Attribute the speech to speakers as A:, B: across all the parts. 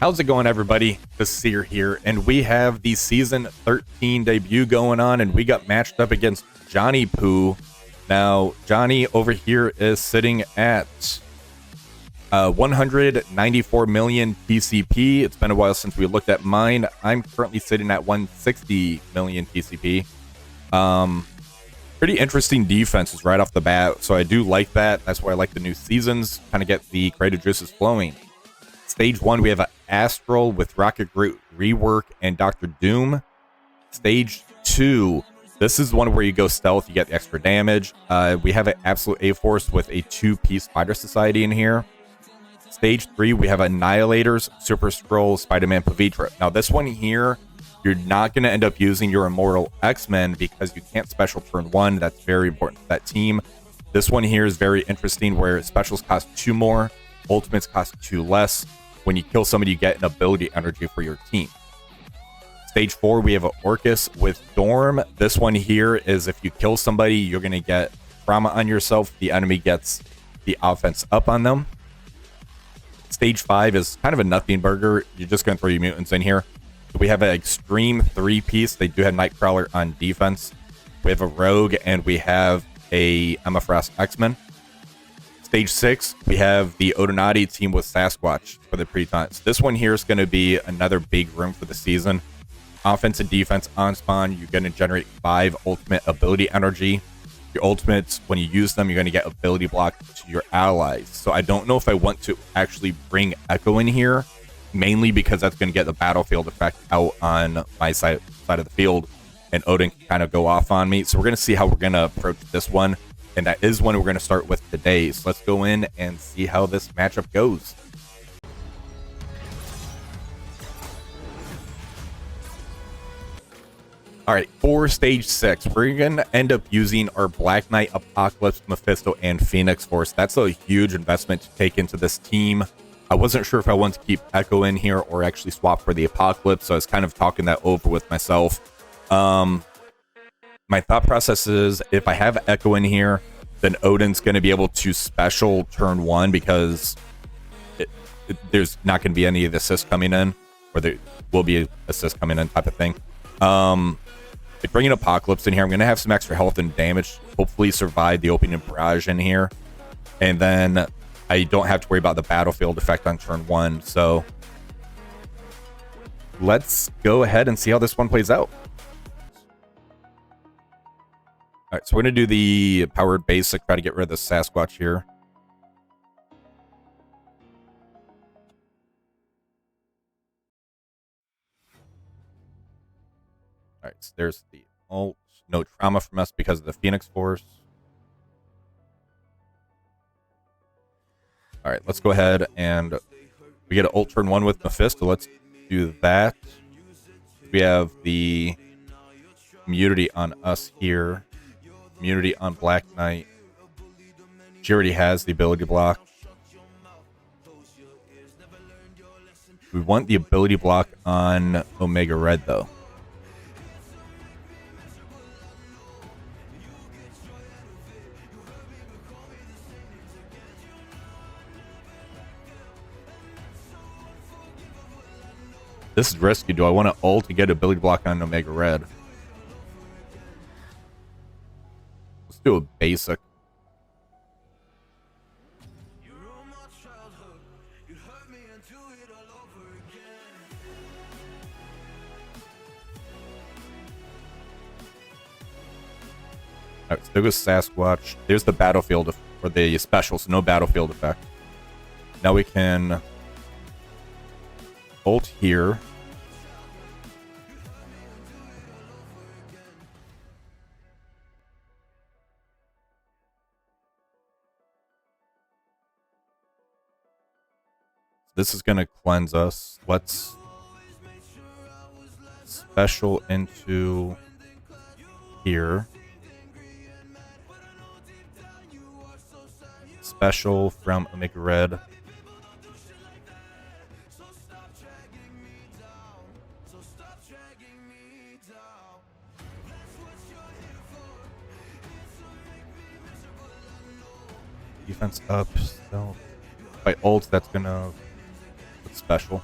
A: How's it going, everybody? The Seer here, and we have the Season 13 debut going on, and we got matched up against Johnny Poo. Now, Johnny over here is sitting at 194 million TCP. It's been a while since we looked at mine. I'm currently sitting at 160 million TCP. Pretty interesting defenses right off the bat, so I do like that. That's why I like the new seasons, kind of get the creative juices flowing. Stage 1, we have an Astral with Rocket Groot rework and Dr. Doom. Stage 2, this is one where you go stealth, you get the extra damage. We have an Absolute A-Force with a 2-piece Spider Society in here. Stage 3, we have Annihilators, Super Skrull, Spider-Man, Pavitr. Now this one here, you're not going to end up using your Immortal X-Men because you can't special turn 1. That's very important to that team. This one here is very interesting where specials cost 2 more, ultimates cost 2 less. When you kill somebody, you get an ability energy for your team. Stage 4, we have an Orchis with Dorm. This one here is if you kill somebody, you're going to get trauma on yourself. The enemy gets the offense up on them. Stage 5 is kind of a nothing burger. You're just going to throw your mutants in here. We have an X-Treme 3-piece. They do have Nightcrawler on defense. We have a Rogue, and we have a MSF X-Men. Stage 6, we have the Odinati team with Sasquatch for the pre-taunts. This one here is going to be another big room for the season. Offense and defense on spawn, you're going to generate 5 ultimate ability energy. Your ultimates, when you use them, you're going to get ability block to your allies. So I don't know if I want to actually bring Echo in here, mainly because that's going to get the battlefield effect out on my side of the field, and Odin can kind of go off on me. So we're going to see how we're going to approach this one. And that is one we're going to start with today. So let's go in and see how this matchup goes. All right, for stage 6, we're going to end up using our Black Knight, Apocalypse, Mephisto, and Phoenix Force. That's a huge investment to take into this team. I wasn't sure if I wanted to keep Echo in here or actually swap for the Apocalypse, so I was kind of talking that over with myself. My thought process is if I have Echo in here, then Odin's going to be able to special turn 1 because there's not going to be any of the assists coming in, or there will be assists coming in type of thing. Bringing Apocalypse in here, I'm going to have some extra health and damage, hopefully survive the opening barrage in here, and then I don't have to worry about the battlefield effect on turn 1. So let's go ahead and see how this one plays out. All right, so we're going to do the powered basic, try to get rid of the Sasquatch here. All right, so there's the ult. No trauma from us because of the Phoenix Force. All right, let's go ahead and we get an ult turn 1 with Mephisto. Let's do that. We have the immunity on us here. Immunity on Black Knight. She already has the ability block. We want the ability block on Omega Red, though. This is risky. Do I want to ult to get ability block on Omega Red? Let's do a basic. Alright, so there goes Sasquatch. There's the battlefield for the special, so no battlefield effect. Now we can ult here. This is going to cleanse us. Let's special into here. Special from Omega Red. Defense up. So if I ult, that's gonna put special.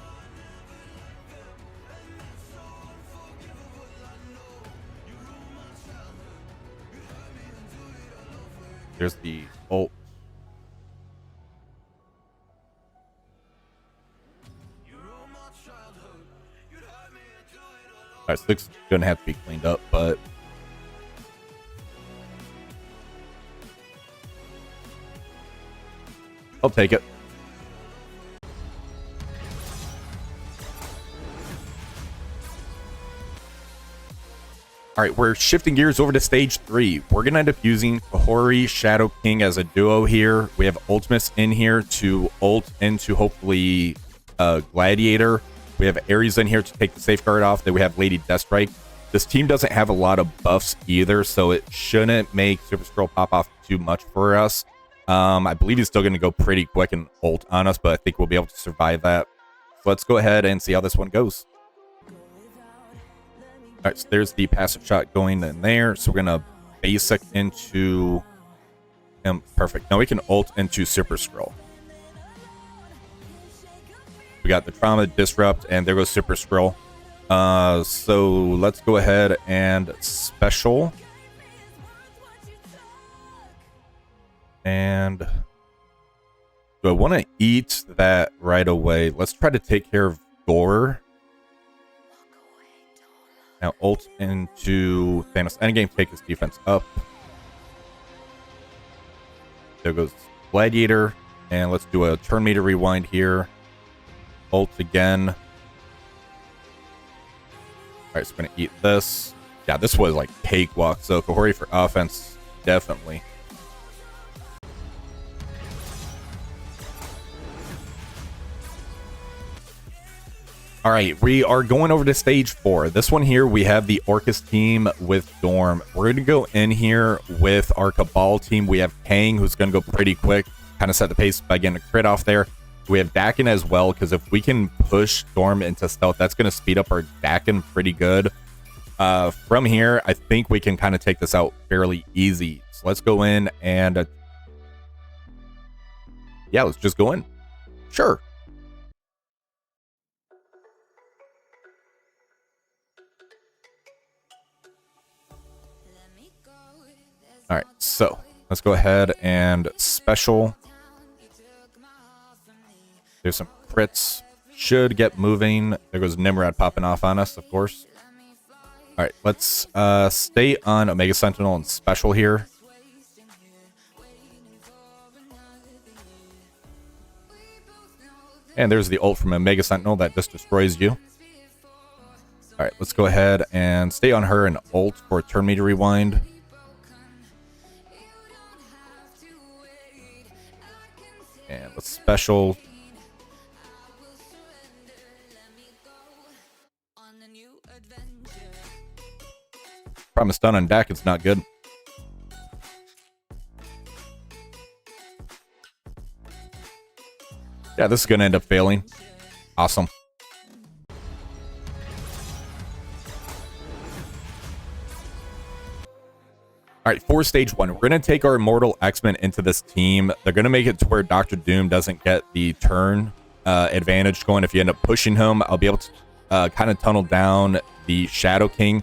A: There's the ult. Alright, so this is gonna have to be cleaned up, but I'll take it. All right, we're shifting gears over to stage 3. We're going to end up using Kahhori, Shadow King as a duo here. We have Ultimus in here to ult into hopefully Gladiator. We have Ares in here to take the safeguard off. Then we have Lady Deathstrike. This team doesn't have a lot of buffs either, so it shouldn't make Super Skrull pop off too much for us. I believe he's still going to go pretty quick and ult on us, but I think we'll be able to survive that. So let's go ahead and see how this one goes. All right, so there's the passive shot going in there. So we're going to basic into him. Perfect. Now we can ult into Super Skrull. We got the trauma, disrupt, and there goes Super Skrull. So let's go ahead and special. And do I want to eat that right away? Let's try to take care of Gore. Now ult into Thanos Endgame, take his defense up. There goes Gladiator. And let's do a turn meter rewind here. Ult again. Alright, so we're going to eat this. Yeah, this was like cakewalk. So Kahhori for offense, definitely. All right, we are going over to stage 4. This one here, we have the Orchis team with Dorm. We're going to go in here with our Cabal team. We have Kang, who's going to go pretty quick, kind of set the pace by getting a crit off there. We have Daken as well, because if we can push Dorm into stealth, that's going to speed up our Daken pretty good. From here, I think we can kind of take this out fairly easy. So let's go in and... yeah, let's just go in. Sure. All right, so let's go ahead and special. There's some crits. Should get moving. There goes Nimrod popping off on us, of course. All right, let's stay on Omega Sentinel and special here. And there's the ult from Omega Sentinel that just destroys you. All right, let's go ahead and stay on her and ult for turn meter rewind. And let's special. Problem stun on Daken's not good. Yeah, this is going to end up failing. Awesome. All right, for stage 1, we're going to take our Immortal X-Men into this team. They're going to make it to where Dr. Doom doesn't get the turn advantage going. If you end up pushing him, I'll be able to kind of tunnel down the Shadow King.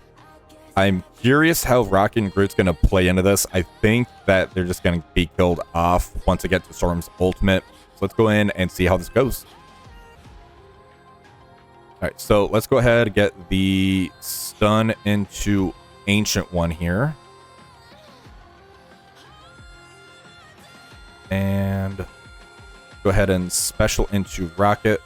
A: I'm curious how Rocket and Groot's going to play into this. I think that they're just going to be killed off once I get to Storm's ultimate. So let's go in and see how this goes. All right, so let's go ahead and get the stun into Ancient One here. And go ahead and special into Rocket.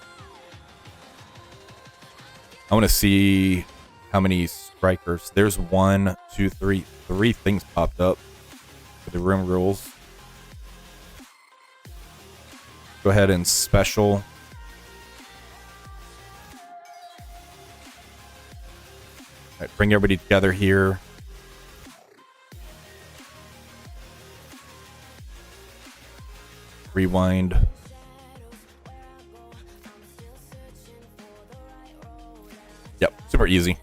A: I want to see how many strikers. There's 1, 2, 3. 3 things popped up for the room rules. Go ahead and special. All right, bring everybody together here. Rewind. Yep, super easy.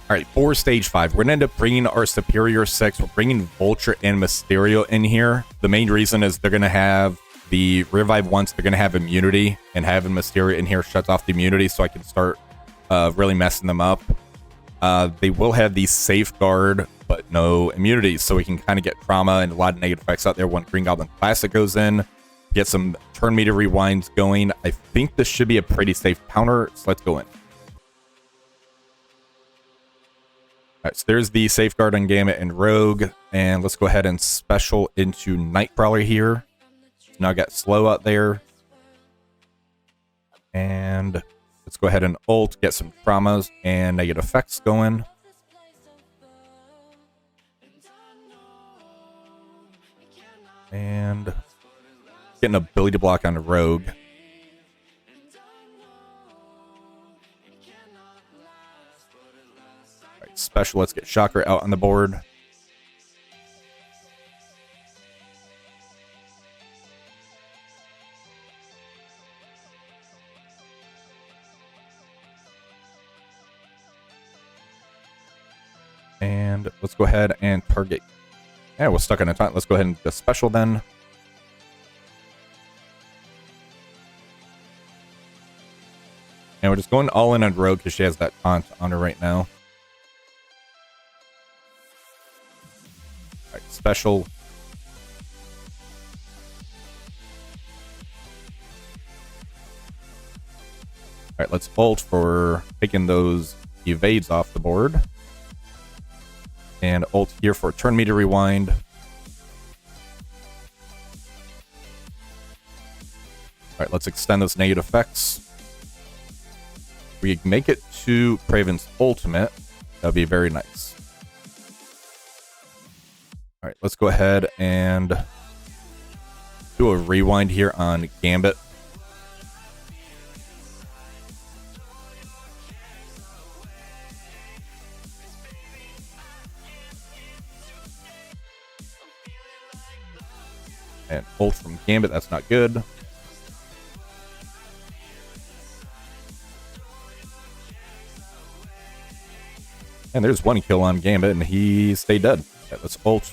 A: All right, for stage 5, we're going to end up bringing our Superior 6. We're bringing Vulture and Mysterio in here. The main reason is they're going to have the revive once. They're going to have immunity, and having Mysterio in here shuts off the immunity, so I can start really messing them up. They will have the safeguard, but no immunity, so we can kind of get trauma and a lot of negative effects out there when Green Goblin Classic goes in. Get some turn meter rewinds going. I think this should be a pretty safe counter, so let's go in. Alright, so there's the safeguard on Gambit and Rogue, and let's go ahead and special into Nightcrawler here. So now I got slow out there. And let's go ahead and ult, get some traumas and negative effects going. And getting an ability block on the Rogue. Alright, special, let's get Shocker out on the board. And let's go ahead and target. Yeah, we're stuck on a taunt. Let's go ahead and just special then. And we're just going all in on Rogue because she has that taunt on her right now. Alright, special. Alright, let's ult for taking those evades off the board. And ult here for turn meter rewind. Alright, let's extend those negative effects. We make it to Kraven's ultimate. That would be very nice. Alright, let's go ahead and do a rewind here on Gambit. And ult from Gambit, that's not good. And there's one kill on Gambit, and he stayed dead. Okay, let's ult.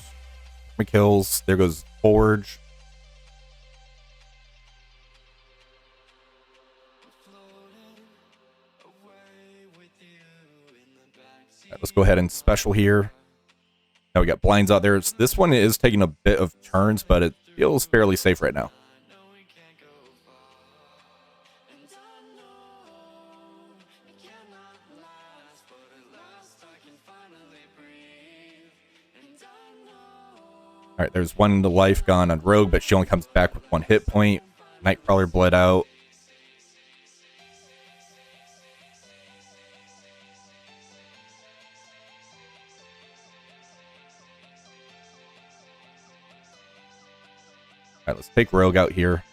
A: Kills. There goes Forge. Right, let's go ahead and special here. Now we got blinds out there. This one is taking a bit of turns, but it feels fairly safe right now. Alright, there's one to life gone on Rogue, but she only comes back with 1 hit point. Nightcrawler bled out. Alright, let's take Rogue out here.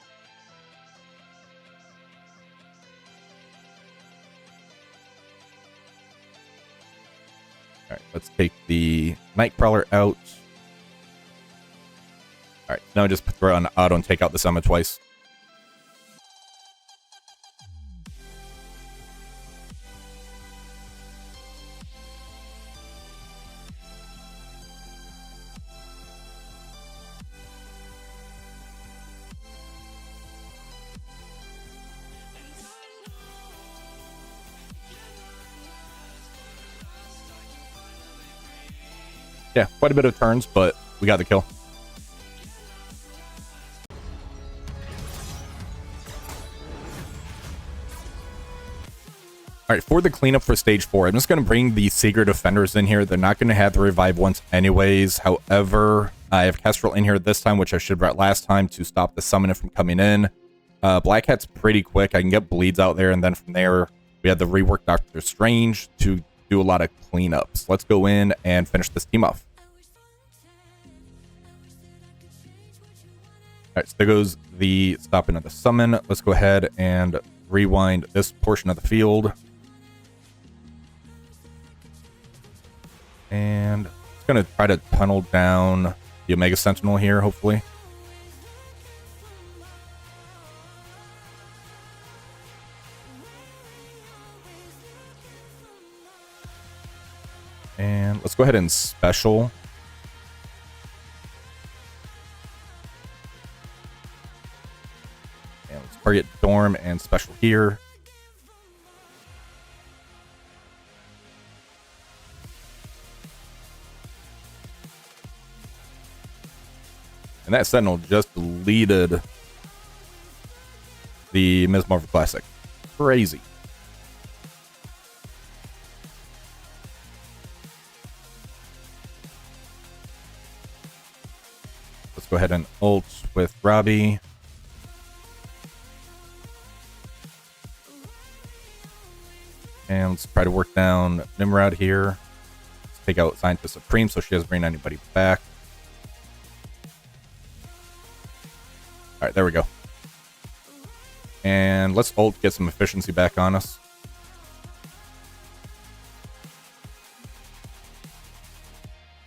A: Alright, let's take the Nightcrawler out. Alright, now just throw on auto and take out the summon twice. Yeah, quite a bit of turns, but we got the kill. Alright, for the cleanup for stage 4, I'm just going to bring the Secret Defenders in here. They're not going to have the revive once anyways. However, I have Kestrel in here this time, which I should have brought last time to stop the summoner from coming in. Black Hat's pretty quick. I can get bleeds out there, and then from there, we have the rework Doctor Strange to do a lot of cleanups. Let's go in and finish this team off. Alright, so there goes the stopping of the summon. Let's go ahead and rewind this portion of the field. And it's going to try to tunnel down the Omega Sentinel here, hopefully. And let's go ahead and special. And let's target Dorm and special here. And that Sentinel just deleted the Ms. Marvel Classic. Crazy. Let's go ahead and ult with Robbie. And let's try to work down Nimrod here. Let's take out Scientist Supreme so she doesn't bring anybody back. Alright, there we go. And let's ult, get some efficiency back on us.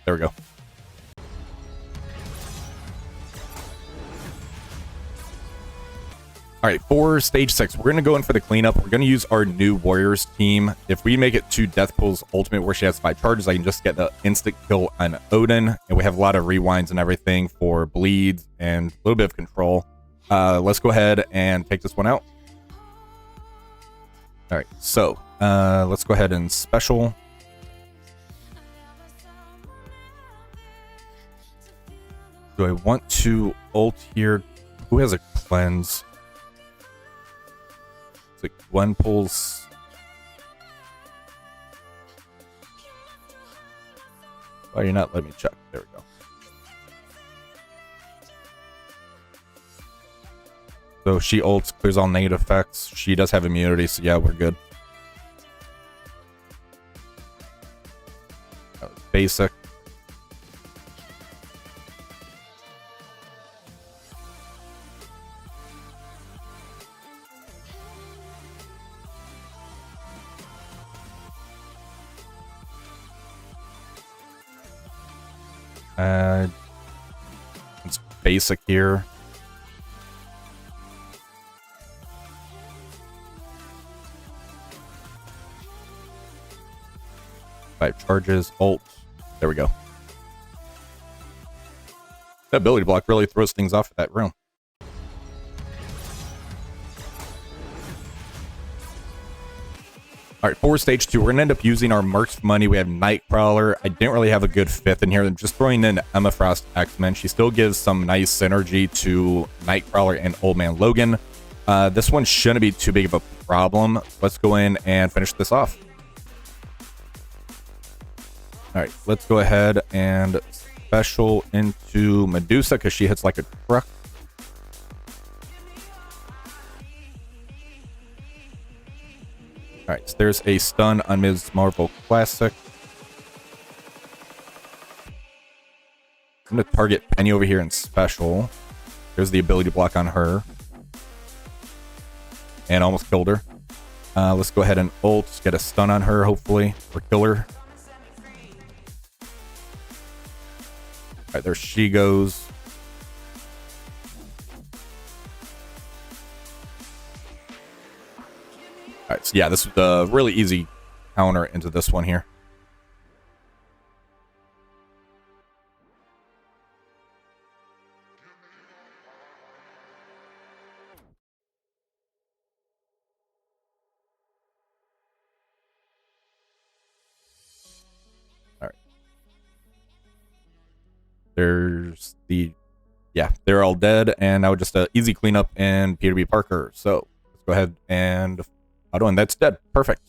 A: There we go. All right, for stage 6, we're going to go in for the cleanup. We're going to use our new Warriors team. If we make it to Deathpool's ultimate where she has 5 charges, I can just get the instant kill on Odin. And we have a lot of rewinds and everything for bleeds and a little bit of control. Let's go ahead and take this one out. All right, so let's go ahead and special. Do I want to ult here? Who has a cleanse? It's like Gwen pulls. Oh, you're not letting me check. There we go. So she ults, clears all negative effects. She does have immunity, so yeah, we're good. That was basic. It's basic here. Five charges, ult. There we go. That ability block really throws things off at that room. All right, for stage 2, we're going to end up using our Mercs money. We have Nightcrawler. I didn't really have a good 5th in here. I'm just throwing in Emma Frost X-Men. She still gives some nice synergy to Nightcrawler and Old Man Logan. This one shouldn't be too big of a problem. Let's go in and finish this off. All right, let's go ahead and special into Medusa because she hits like a truck. All right, so there's a stun on Ms. Marvel Classic. I'm going to target Penny over here in special. There's the ability block on her. And almost killed her. Let's go ahead and ult, get a stun on her, hopefully, or kill her. All right, there she goes. All right, so yeah, this is a really easy counter into this one here. All right. There's the, yeah, they're all dead, and now just an easy cleanup and Peter B. Parker. So let's go ahead and auto, and that's dead. Perfect.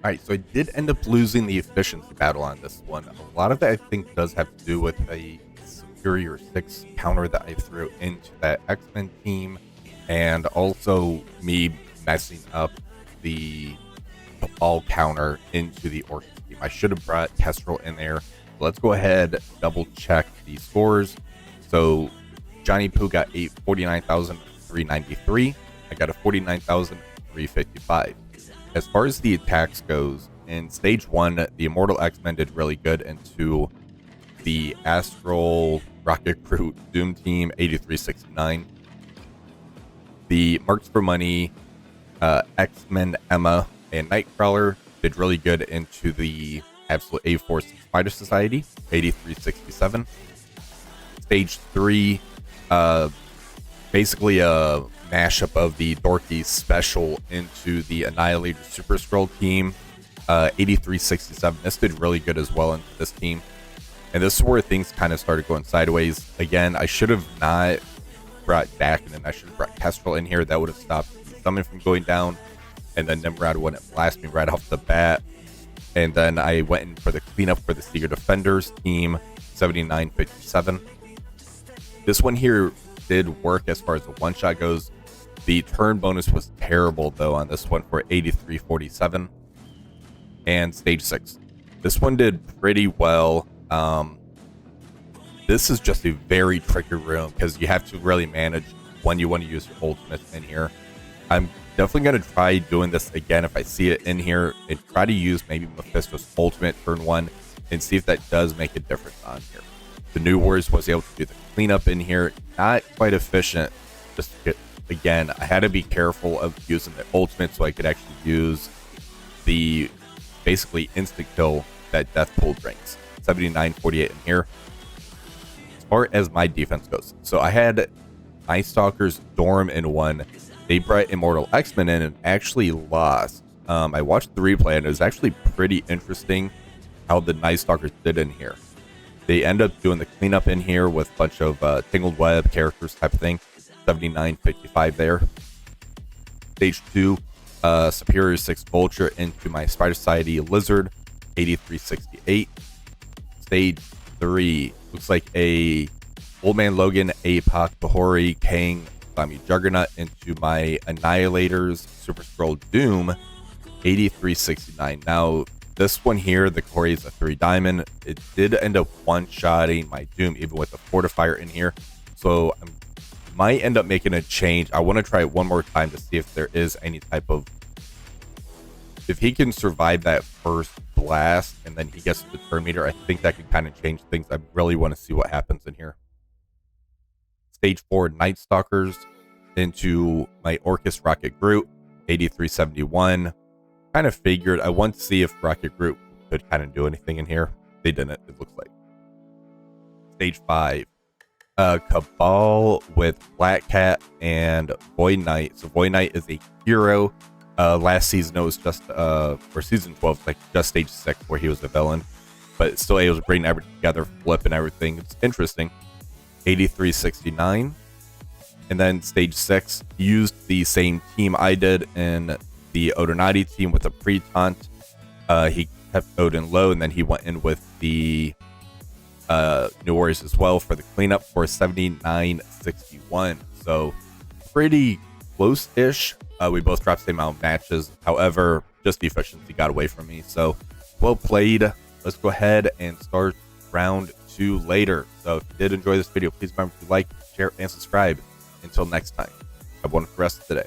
A: All right, so I did end up losing the efficiency battle on this one. A lot of that, I think, does have to do with a Superior 6 counter that I threw into that X-Men team, and also me messing up the Cabal counter into the Orchis team. I should have brought Kestrel in there. Let's go ahead, double check the scores. So Johnny Poo got a 49,393. I got a 49,355. As far as the attacks goes, in stage 1, the Immortal X-Men did really good into the Astral, Rocket Groot, Doom team, 8369. The Mercs for Money, X-Men, Emma, and Nightcrawler did really good into the Absolute A-Force Spider Society, 8367. Stage 3, basically a mashup of the Dorky special into the Annihilators Super Skrull team, 8367. This did really good as well in this team. And this is where things kind of started going sideways. Again, I should have not brought Daken and I should have brought Kestrel in here. That would have stopped the summon from going down. And then Nimrod wouldn't blast me right off the bat. And then I went in for the cleanup for the Seeker Defenders team, 7957. This one here did work as far as the one-shot goes. The turn bonus was terrible, though, on this one for 8347. And stage 6. This one did pretty well. This is just a very tricky room because you have to really manage when you want to use your ultimates in here. I'm definitely going to try doing this again if I see it in here and try to use maybe Mephisto's ultimate turn 1 and see if that does make a difference on here. The New Warriors was able to do the cleanup in here. Not quite efficient. Just again, I had to be careful of using the ultimate so I could actually use the basically instant kill that Death Pool brings. 7948 in here. As far as my defense goes, so I had Night Stalkers, Dorm in one. They brought Immortal X-Men in and actually lost. I watched the replay and it was actually pretty interesting how the Night Stalkers did in here. They end up doing the cleanup in here with a bunch of Tangled Web characters type of thing. 7955 there. Stage 2, Superior 6 Vulture into my Spider Society Lizard, 8368. Stage 3, looks like a Old Man Logan, APOC, Kahhori, Kang, Juggernaut into my Annihilators, Super Skrull Doom, 8369. Now, this one here, the Kahhori is a 3 diamond. It did end up one-shotting my Doom, even with the Fortifier in here. So I might end up making a change. I want to try it one more time to see if there is any type of... If he can survive that first blast and then he gets to the turn meter, I think that can kind of change things. I really want to see what happens in here. Stage 4, Night Stalkers into my Orchis Rocket Groot, 8371. Kind of figured I want to see if Rocket Groot could kind of do anything in here. They didn't, it looks like. Stage 5, Cabal with Black Cat and Void Knight. So Void Knight is a hero. Last season it was just or season 12, like just stage 6 where he was a villain, but still able to bring everything together, flip and everything. It's interesting. 8369. And then stage 6 used the same team I did in the Illuminati team with a pre-taunt. He kept Odin low, and then he went in with the New Warriors as well for the cleanup for 7961. So pretty close-ish. We both dropped the same amount of matches. However, just the efficiency got away from me. So well played. Let's go ahead and start round 2 later. So if you did enjoy this video, please remember to like, share, and subscribe. Until next time, have one for the rest of the day.